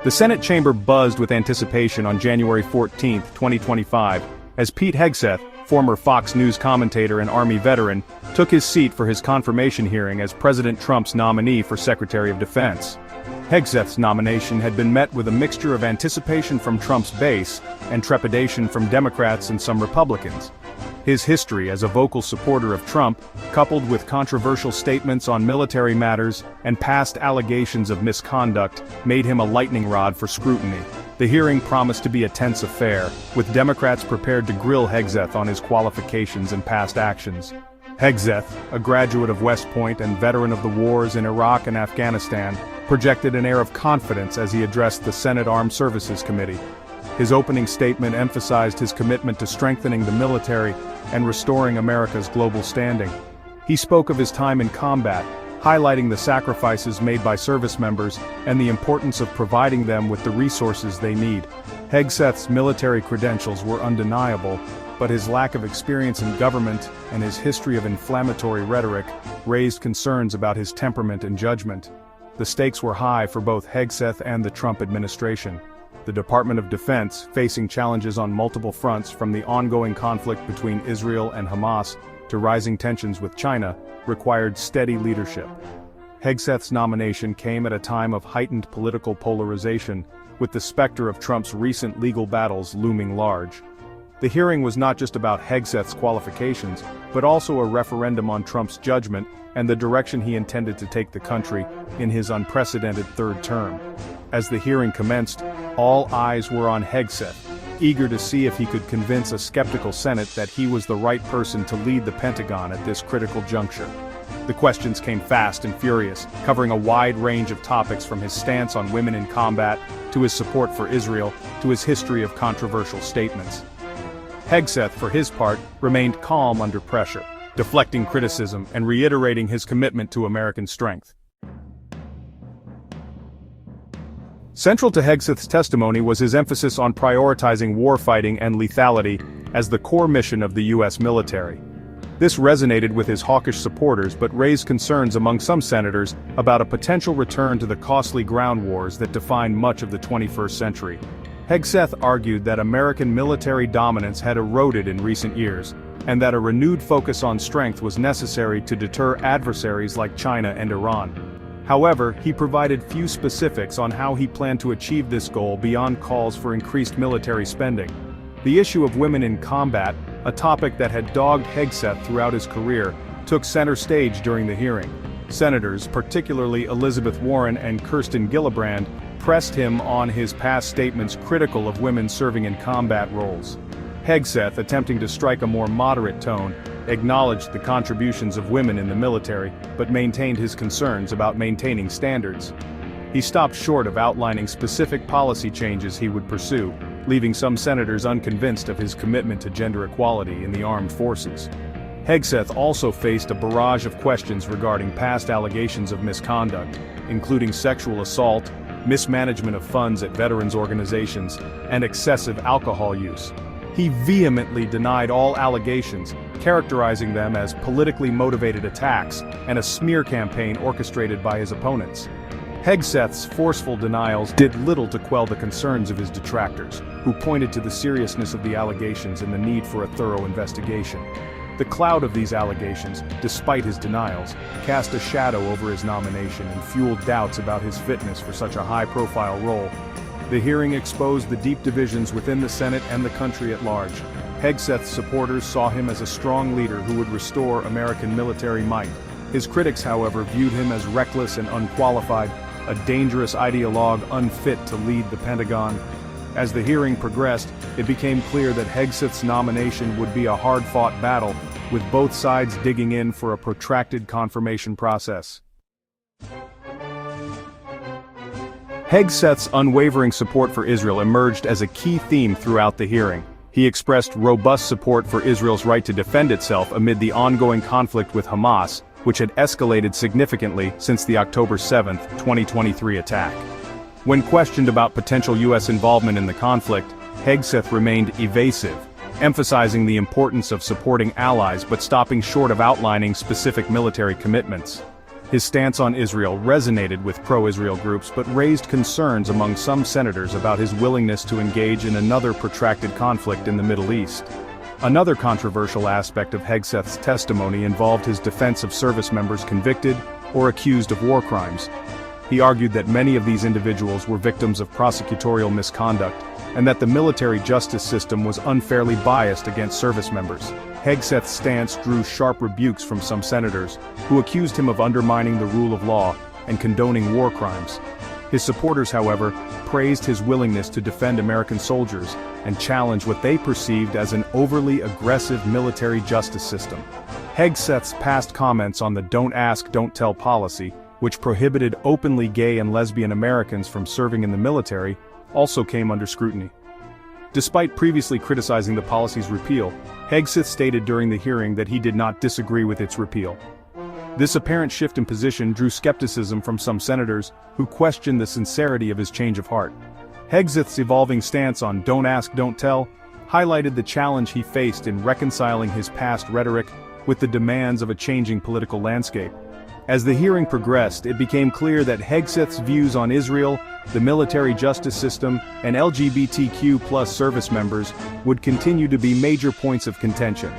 The Senate chamber buzzed with anticipation on January 14, 2025, as Pete Hegseth, former Fox News commentator and Army veteran, took his seat for his confirmation hearing as President Trump's nominee for Secretary of Defense. Hegseth's nomination had been met with a mixture of anticipation from Trump's base and trepidation from Democrats and some Republicans. His history as a vocal supporter of Trump, coupled with controversial statements on military matters and past allegations of misconduct, made him a lightning rod for scrutiny. The hearing promised to be a tense affair, with Democrats prepared to grill Hegseth on his qualifications and past actions. Hegseth, a graduate of West Point and veteran of the wars in Iraq and Afghanistan, projected an air of confidence as he addressed the Senate Armed Services Committee. His opening statement emphasized his commitment to strengthening the military and restoring America's global standing. He spoke of his time in combat, highlighting the sacrifices made by service members and the importance of providing them with the resources they need. Hegseth's military credentials were undeniable, but his lack of experience in government and his history of inflammatory rhetoric raised concerns about his temperament and judgment. The stakes were high for both Hegseth and the Trump administration. The Department of Defense, facing challenges on multiple fronts from the ongoing conflict between Israel and Hamas to rising tensions with China, required steady leadership. Hegseth's nomination came at a time of heightened political polarization, with the specter of Trump's recent legal battles looming large. The hearing was not just about Hegseth's qualifications, but also a referendum on Trump's judgment and the direction he intended to take the country in his unprecedented third term. As the hearing commenced, all eyes were on Hegseth, eager to see if he could convince a skeptical Senate that he was the right person to lead the Pentagon at this critical juncture. The questions came fast and furious, covering a wide range of topics from his stance on women in combat, to his support for Israel, to his history of controversial statements. Hegseth, for his part, remained calm under pressure, deflecting criticism and reiterating his commitment to American strength. Central to Hegseth's testimony was his emphasis on prioritizing warfighting and lethality as the core mission of the U.S. military. This resonated with his hawkish supporters but raised concerns among some senators about a potential return to the costly ground wars that defined much of the 21st century. Hegseth argued that American military dominance had eroded in recent years, and that a renewed focus on strength was necessary to deter adversaries like China and Iran. However, he provided few specifics on how he planned to achieve this goal beyond calls for increased military spending. The issue of women in combat, a topic that had dogged Hegseth throughout his career, took center stage during the hearing. Senators, particularly Elizabeth Warren and Kirsten Gillibrand, pressed him on his past statements critical of women serving in combat roles. Hegseth, attempting to strike a more moderate tone, acknowledged the contributions of women in the military, but maintained his concerns about maintaining standards. He stopped short of outlining specific policy changes he would pursue, leaving some senators unconvinced of his commitment to gender equality in the armed forces. Hegseth also faced a barrage of questions regarding past allegations of misconduct, including sexual assault, mismanagement of funds at veterans organizations, and excessive alcohol use. He vehemently denied all allegations, characterizing them as politically motivated attacks and a smear campaign orchestrated by his opponents. Hegseth's forceful denials did little to quell the concerns of his detractors, who pointed to the seriousness of the allegations and the need for a thorough investigation. The cloud of these allegations, despite his denials, cast a shadow over his nomination and fueled doubts about his fitness for such a high-profile role. The hearing exposed the deep divisions within the Senate and the country at large. Hegseth's supporters saw him as a strong leader who would restore American military might. His critics, however, viewed him as reckless and unqualified, a dangerous ideologue unfit to lead the Pentagon. As the hearing progressed, it became clear that Hegseth's nomination would be a hard-fought battle, with both sides digging in for a protracted confirmation process. Hegseth's unwavering support for Israel emerged as a key theme throughout the hearing. He expressed robust support for Israel's right to defend itself amid the ongoing conflict with Hamas, which had escalated significantly since the October 7, 2023 attack. When questioned about potential U.S. involvement in the conflict, Hegseth remained evasive, emphasizing the importance of supporting allies but stopping short of outlining specific military commitments. His stance on Israel resonated with pro-Israel groups but raised concerns among some senators about his willingness to engage in another protracted conflict in the Middle East. Another controversial aspect of Hegseth's testimony involved his defense of service members convicted or accused of war crimes. He argued that many of these individuals were victims of prosecutorial misconduct, and that the military justice system was unfairly biased against service members. Hegseth's stance drew sharp rebukes from some senators, who accused him of undermining the rule of law and condoning war crimes. His supporters, however, praised his willingness to defend American soldiers and challenge what they perceived as an overly aggressive military justice system. Hegseth's past comments on the "don't ask, don't tell" policy, which prohibited openly gay and lesbian Americans from serving in the military, also came under scrutiny. Despite previously criticizing the policy's repeal, Hegseth stated during the hearing that he did not disagree with its repeal. This apparent shift in position drew skepticism from some senators who questioned the sincerity of his change of heart. Hegseth's evolving stance on "don't ask, don't tell" highlighted the challenge he faced in reconciling his past rhetoric with the demands of a changing political landscape. As the hearing progressed, it became clear that Hegseth's views on Israel, the military justice system, and LGBTQ+ service members would continue to be major points of contention.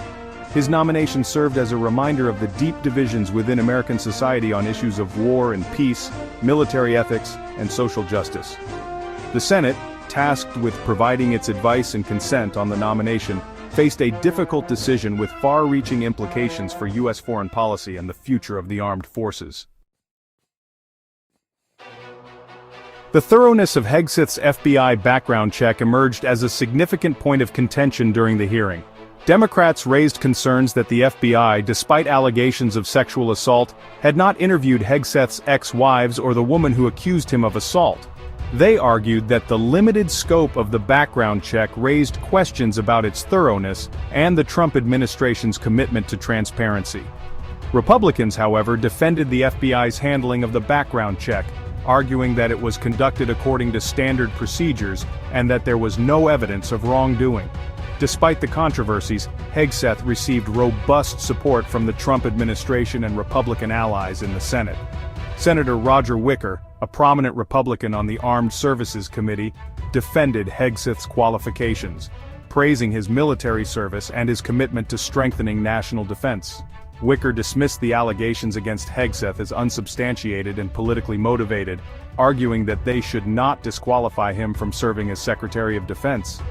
His nomination served as a reminder of the deep divisions within American society on issues of war and peace, military ethics, and social justice. The Senate, tasked with providing its advice and consent on the nomination, faced a difficult decision with far-reaching implications for U.S. foreign policy and the future of the armed forces. The thoroughness of Hegseth's FBI background check emerged as a significant point of contention during the hearing. Democrats raised concerns that the FBI, despite allegations of sexual assault, had not interviewed Hegseth's ex-wives or the woman who accused him of assault. They argued that the limited scope of the background check raised questions about its thoroughness and the Trump administration's commitment to transparency. Republicans, however, defended the FBI's handling of the background check, arguing that it was conducted according to standard procedures and that there was no evidence of wrongdoing. Despite the controversies, Hegseth received robust support from the Trump administration and Republican allies in the Senate. Senator Roger Wicker, a prominent Republican on the Armed Services Committee, defended Hegseth's qualifications, praising his military service and his commitment to strengthening national defense. Wicker dismissed the allegations against Hegseth as unsubstantiated and politically motivated, arguing that they should not disqualify him from serving as Secretary of Defense.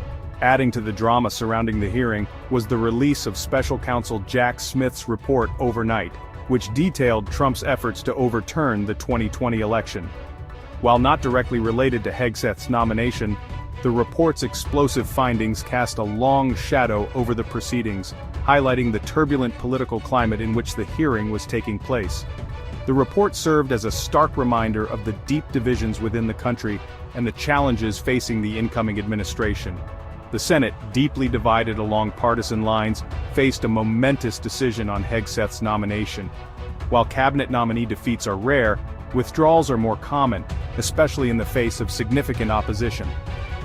Adding to the drama surrounding the hearing was the release of Special Counsel Jack Smith's report overnight, which detailed Trump's efforts to overturn the 2020 election. While not directly related to Hegseth's nomination, the report's explosive findings cast a long shadow over the proceedings, highlighting the turbulent political climate in which the hearing was taking place. The report served as a stark reminder of the deep divisions within the country and the challenges facing the incoming administration. The Senate, deeply divided along partisan lines, faced a momentous decision on Hegseth's nomination. While cabinet nominee defeats are rare, withdrawals are more common, especially in the face of significant opposition.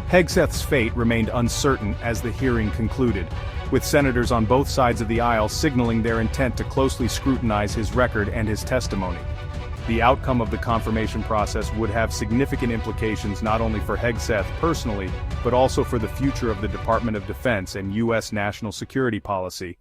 Hegseth's fate remained uncertain as the hearing concluded, with senators on both sides of the aisle signaling their intent to closely scrutinize his record and his testimony. The outcome of the confirmation process would have significant implications not only for Hegseth personally, but also for the future of the Department of Defense and U.S. national security policy.